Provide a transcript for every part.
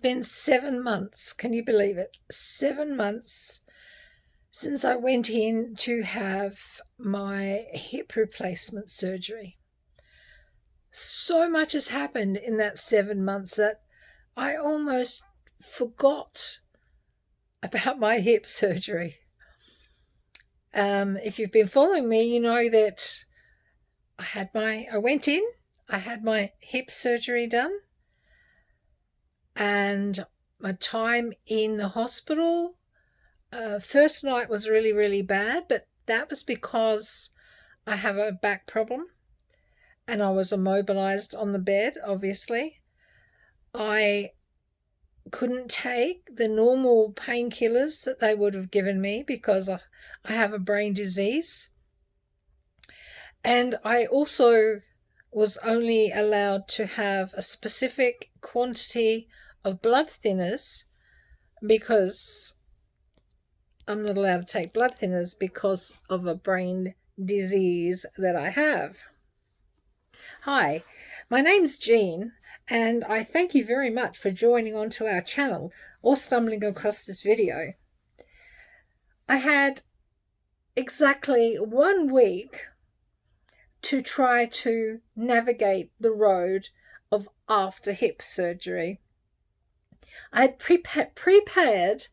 been 7 months. Can you believe it? 7 months since I went in to have my hip replacement surgery. So much has happened in that 7 months that I almost forgot about my hip surgery. If you've been following me, you know that I went in, I had my hip surgery done, and my time in the hospital, first night was really, really bad, but that was because I have a back problem and I was immobilized on the bed, obviously. I couldn't take the normal painkillers that they would have given me because I have a brain disease. And I also was only allowed to have a specific quantity of blood thinners because I'm not allowed to take blood thinners because of a brain disease that I have. Hi, my name's Jean, and I thank you very much for joining onto our channel or stumbling across this video. I had exactly 1 week to try to navigate the road of after hip surgery. I had prepared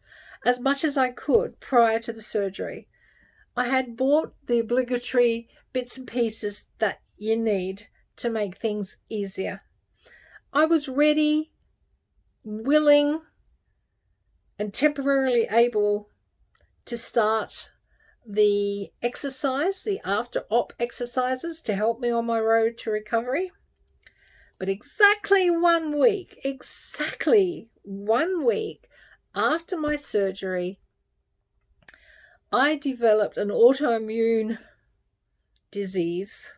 as much as I could prior to the surgery. I had bought the obligatory bits and pieces that you need to make things easier. I was ready, willing, and temporarily able to start the exercise, the after-op exercises to help me on my road to recovery. But exactly 1 week after my surgery, I developed an autoimmune disease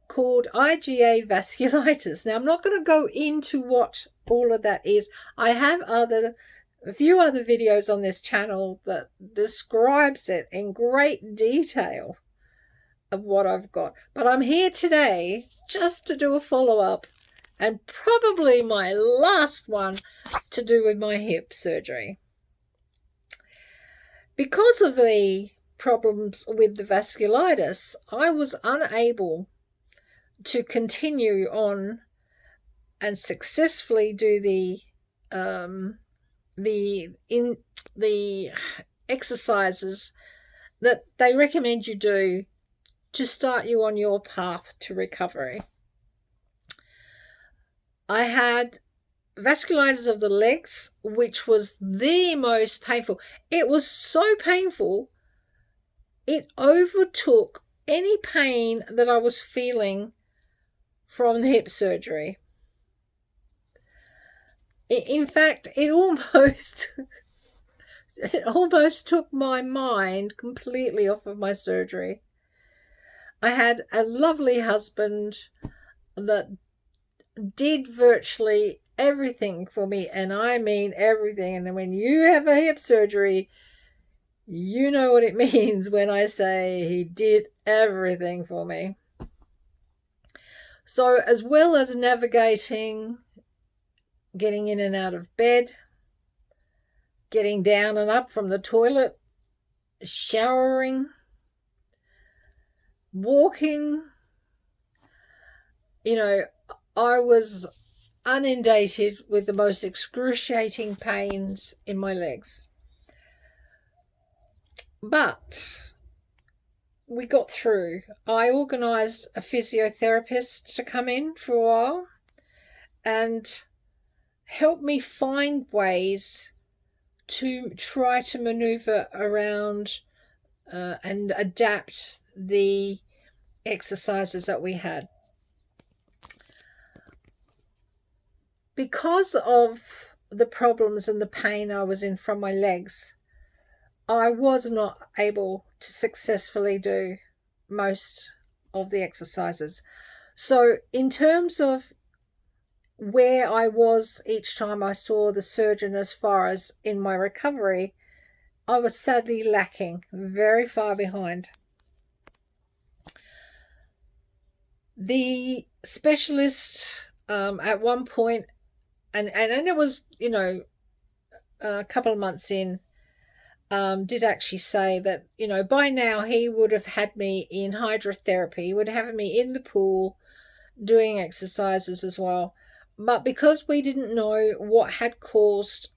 called I.g.A Vasculitis. Now, I'm not going to go into what all of that is. I have a few other videos on this channel that describes it in great detail of what I've got. But I'm here today just to do a follow-up and probably my last one to do with my hip surgery. Because of the problems with the vasculitis, I was unable to continue on and successfully do the exercises that they recommend you do to start you on your path to recovery. I had vasculitis of the legs, which was the most painful. It was so painful, it overtook any pain that I was feeling from the hip surgery. In fact, it almost took my mind completely off of my surgery. I had a lovely husband that did virtually everything for me, and I mean everything. And when you have a hip surgery, you know what it means when I say he did everything for me. So as well as navigating, getting in and out of bed, getting down and up from the toilet, showering, walking, I was inundated with the most excruciating pains in my legs. But we got through. I organised a physiotherapist to come in for a while and help me find ways to try to maneuver around and adapt the exercises that we had. Because of the problems and the pain I was in from my legs, I was not able to successfully do most of the exercises. So in terms of where I was each time I saw the surgeon as far as in my recovery, I was sadly lacking, very far behind. The specialist at one point and it was, a couple of months in, did actually say that, by now he would have had me in hydrotherapy. He would have me in the pool doing exercises as well. But because we didn't know what had caused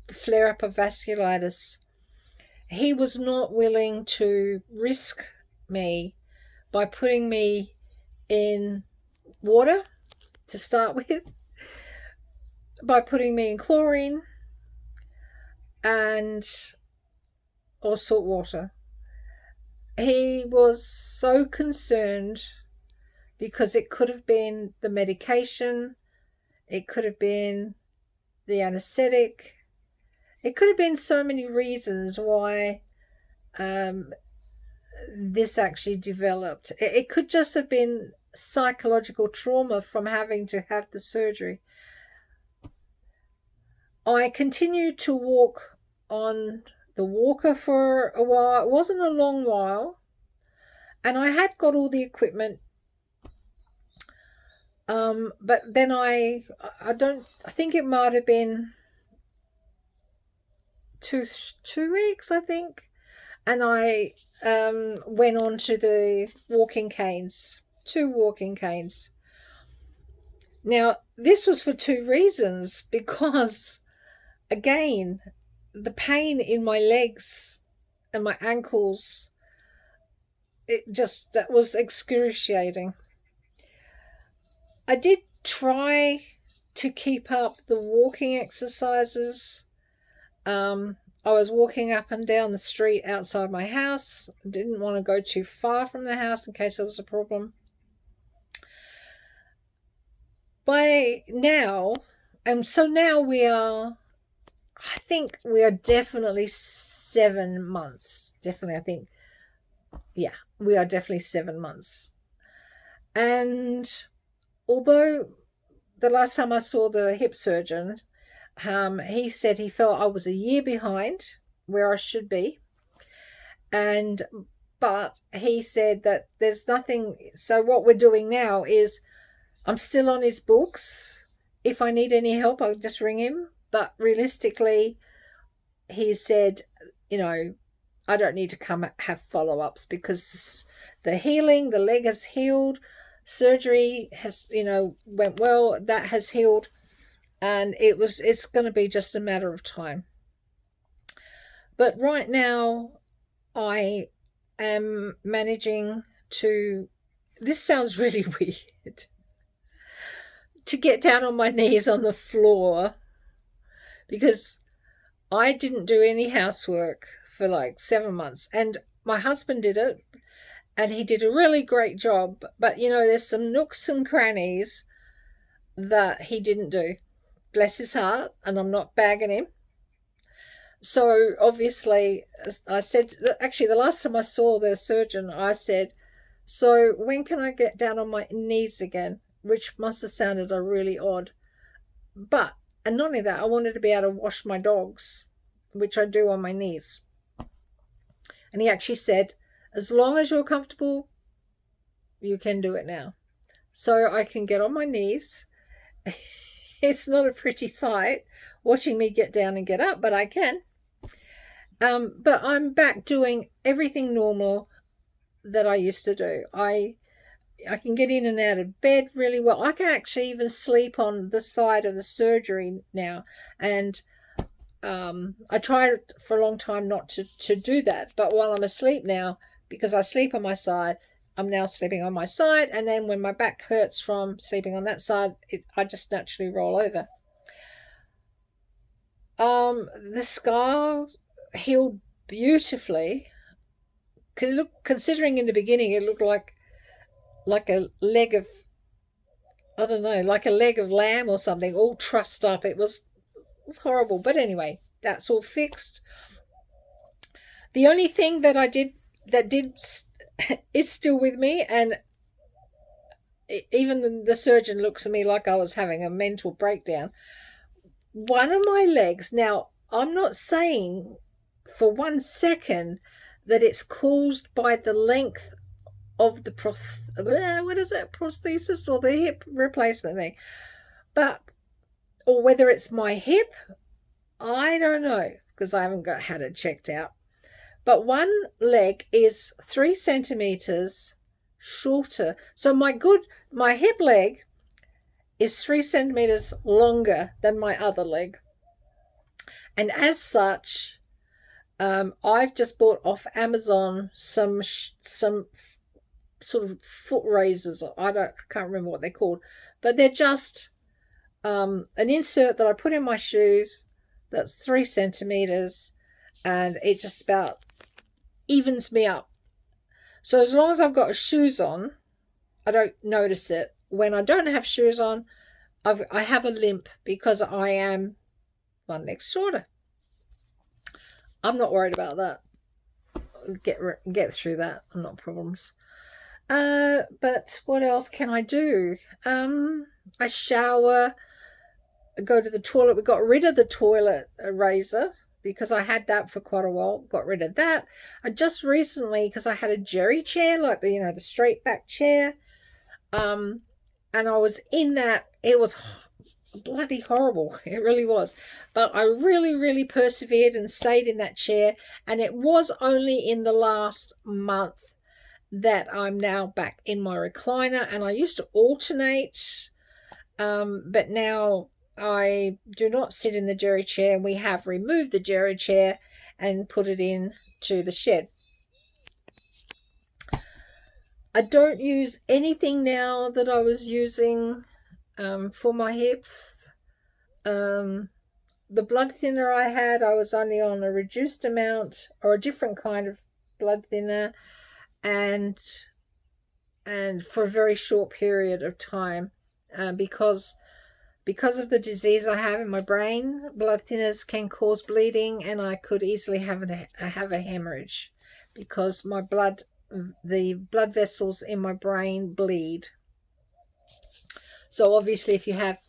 the flare-up of vasculitis, he was not willing to risk me by putting me in water to start with, by putting me in chlorine or salt water. He was so concerned because it could have been the medication, it could have been the anaesthetic, it could have been so many reasons why this actually developed. It could just have been psychological trauma from having to have the surgery. I continued to walk on the walker for a while. It wasn't a long while, and I had got all the equipment. But then I think it might have been two weeks, I think, and I went on to the walking canes, 2 walking canes. Now, this was for 2 reasons, because, again, the pain in my legs and my ankles, that was excruciating. I did try to keep up the walking exercises. I was walking up and down the street outside my house. Didn't want to go too far from the house in case there was a problem. By now, so now I think we are definitely 7 months. Definitely, I think, yeah, we are definitely 7 months. And although the last time I saw the hip surgeon, he said he felt I was a year behind where I should be. But he said that there's nothing. So what we're doing now is I'm still on his books. If I need any help, I'll just ring him. But realistically, he said, I don't need to come have follow-ups because the leg has healed. Surgery has, went well. That has healed. And it's going to be just a matter of time. But right now, I am managing to, this sounds really weird, to get down on my knees on the floor, because I didn't do any housework for like 7 months, and my husband did it, and he did a really great job. But there's some nooks and crannies that he didn't do. Bless his heart, and I'm not bagging him. So obviously, I said, actually the last time I saw the surgeon, I said, so when can I get down on my knees again? Which must have sounded really odd. And not only that, I wanted to be able to wash my dogs, which I do on my knees. And he actually said, as long as you're comfortable, you can do it now. So I can get on my knees. It's not a pretty sight watching me get down and get up, but I can. But I'm back doing everything normal that I used to do. I can get in and out of bed really well. I can actually even sleep on the side of the surgery now. And I tried for a long time not to do that. But while I'm asleep now, because I sleep on my side, I'm now sleeping on my side. And then when my back hurts from sleeping on that side, I just naturally roll over. The scar healed beautifully. Considering in the beginning it looked like a leg of, I don't know, like a leg of lamb or something, all trussed up. It was horrible. But anyway, that's all fixed. The only thing that is still with me, and even the surgeon looks at me like I was having a mental breakdown. One of my legs, now I'm not saying for 1 second that it's caused by the length of the prosthesis or the hip replacement thing, but or whether it's my hip, I don't know, because I haven't had it checked out. But one leg is 3 centimeters shorter. So my hip leg is 3 centimeters longer than my other leg. And as such, I've just bought off Amazon some sort of foot raisers. I can't remember what they're called, but they're just an insert that I put in my shoes that's 3 centimeters, and it just about evens me up. So as long as I've got shoes on, I don't notice it. When I don't have shoes on, I have a limp because I am one leg shorter. I'm not worried about that. Get through that. Not problems. But what else can I do? I shower, go to the toilet. We got rid of the toilet razor because I had that for quite a while. Got rid of that. I just recently, because I had a jerry chair, like the straight back chair, and I was in that. It was bloody horrible. It really was. But I really, really persevered and stayed in that chair. And it was only in the last month that I'm now back in my recliner. And I used to alternate, but now I do not sit in the jerry chair. We have removed the jerry chair and put it in to the shed. I don't use anything now that I was using for my hips. The blood thinner I had, I was only on a reduced amount or a different kind of blood thinner, and for a very short period of time, because of the disease I have in my brain. Blood thinners can cause bleeding, and I could easily have a hemorrhage because the blood vessels in my brain bleed. So obviously if you have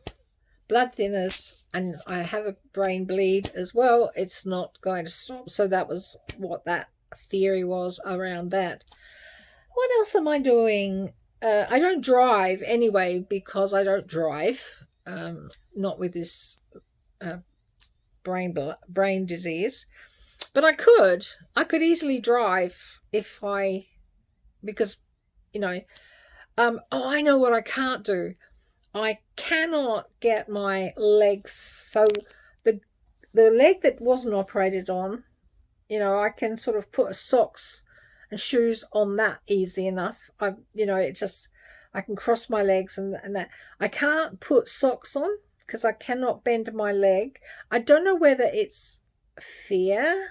blood thinners and I have a brain bleed as well, it's not going to stop. So that was what that theory was around that. What else am I doing? I don't drive anyway, because I don't drive, not with this brain disease. But I could easily drive because I know what I can't do. I cannot get my legs. So the leg that wasn't operated on, I can sort of put socks and shoes on that easy enough. I can cross my legs and that. I can't put socks on because I cannot bend my leg. I don't know whether it's fear,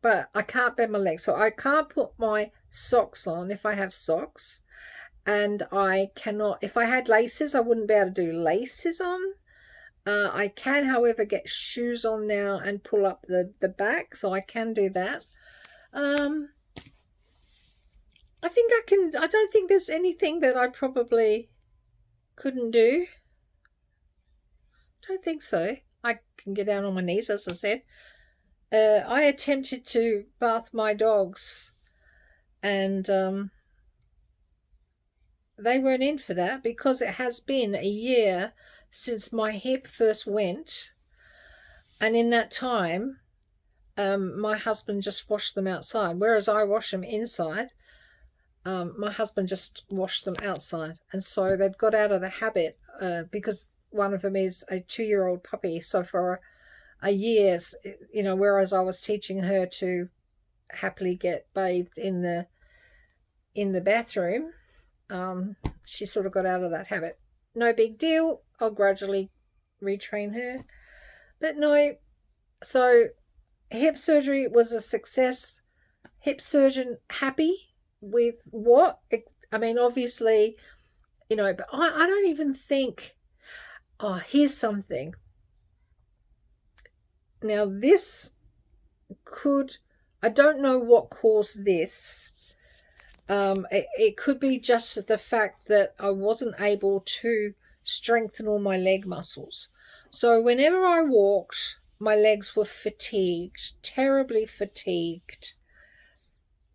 but I can't bend my leg. So I can't put my socks on if I have socks. And I cannot, if I had laces, I wouldn't be able to do laces on. I can, however, get shoes on now and pull up the back, so I can do that. I think I can. I don't think there's anything that I probably couldn't do. Don't think so. I can get down on my knees, as I said. I attempted to bath my dogs, and they weren't in for that because it has been a year since my hip first went, and in that time my husband just washed them outside, whereas I wash them inside. My husband just washed them outside, and so they'd got out of the habit, because one of them is a 2-year-old puppy. So for a year, whereas I was teaching her to happily get bathed in the bathroom, she sort of got out of that habit. No big deal. I'll gradually retrain her. But no, so hip surgery was a success. Hip surgeon happy with what? I mean, obviously, but I don't even think, here's something. Now this I don't know what caused this. It could be just the fact that I wasn't able to strengthen all my leg muscles. So whenever I walked, my legs were fatigued, terribly fatigued,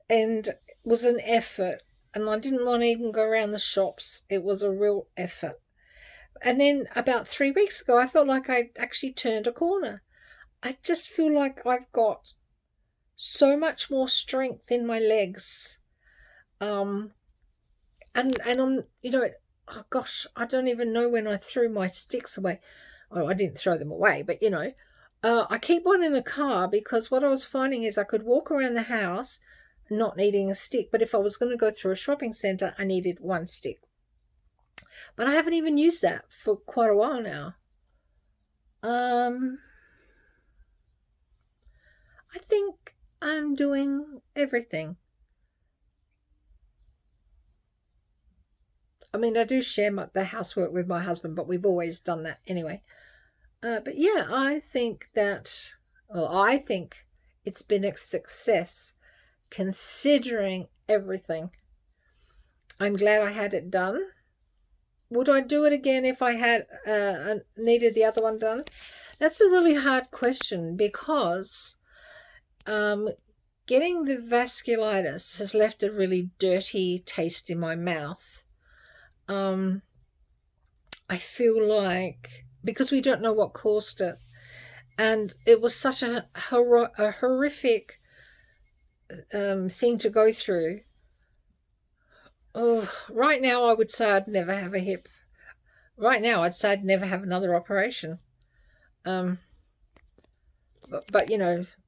and it was an effort. And I didn't want to even go around the shops. It was a real effort. And then about 3 weeks ago, I felt like I actually turned a corner. I just feel like I've got so much more strength in my legs. And I'm, oh gosh, I don't even know when I threw my sticks away. Oh, I didn't throw them away, but I keep one in the car because what I was finding is I could walk around the house not needing a stick, but if I was going to go through a shopping centre, I needed one stick. But I haven't even used that for quite a while now. I think I'm doing everything. I mean, I do share the housework with my husband, but we've always done that anyway. But yeah, I think it's been a success considering everything. I'm glad I had it done. Would I do it again if I had needed the other one done? That's a really hard question because getting the vasculitis has left a really dirty taste in my mouth. I feel like, because we don't know what caused it, and it was such a horrific thing to go through. Oh, right now I would say I'd never have a hip. Right now I'd say I'd never have another operation. But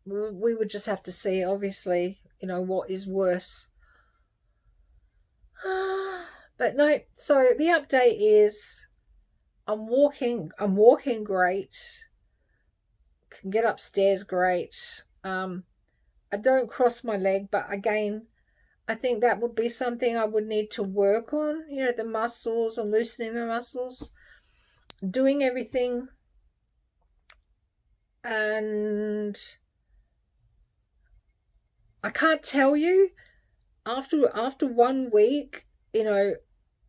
we would just have to see, obviously, what is worse. But no, so the update is I'm walking great. Can get upstairs great. I don't cross my leg, but again, I think that would be something I would need to work on, the muscles and loosening the muscles, doing everything. And I can't tell you, after 1 week,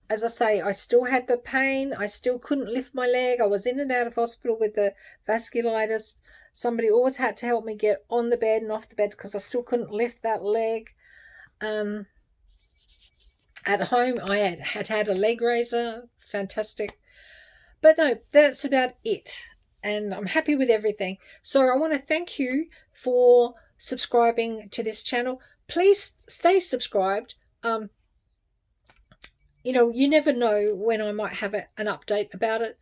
as I say, I still had the pain. I still couldn't lift my leg. I was in and out of hospital with the vasculitis. Somebody always had to help me get on the bed and off the bed because I still couldn't lift that leg. At home, I had a leg raiser. Fantastic. But no, that's about it. And I'm happy with everything. So I want to thank you for subscribing to this channel. Please stay subscribed. You never know when I might have an update about it.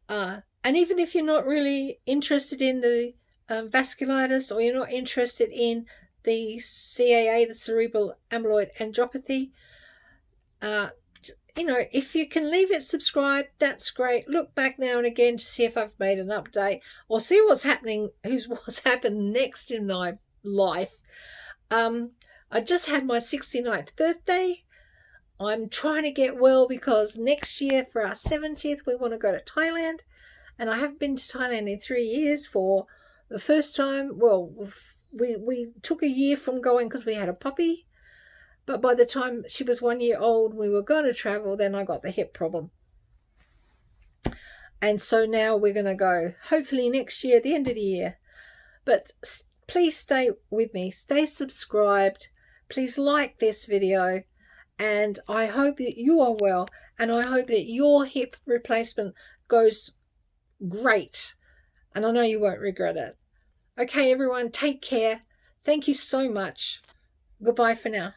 And even if you're not really interested in the vasculitis, or you're not interested in the CAA, the Cerebral Amyloid Angiopathy, if you can leave it subscribed, that's great. Look back now and again to see if I've made an update or see what's happened next in my life. I just had my 69th birthday. I'm trying to get well because next year for our 70th, we want to go to Thailand. And I haven't been to Thailand in 3 years for the first time. Well, we took a year from going because we had a puppy. But by the time she was 1 year old, we were going to travel. Then I got the hip problem. And so now we're going to go hopefully next year, at the end of the year. But please stay with me. Stay subscribed. Please like this video. And I hope that you are well. And I hope that your hip replacement goes great. And I know you won't regret it. Okay, everyone, take care. Thank you so much. Goodbye for now.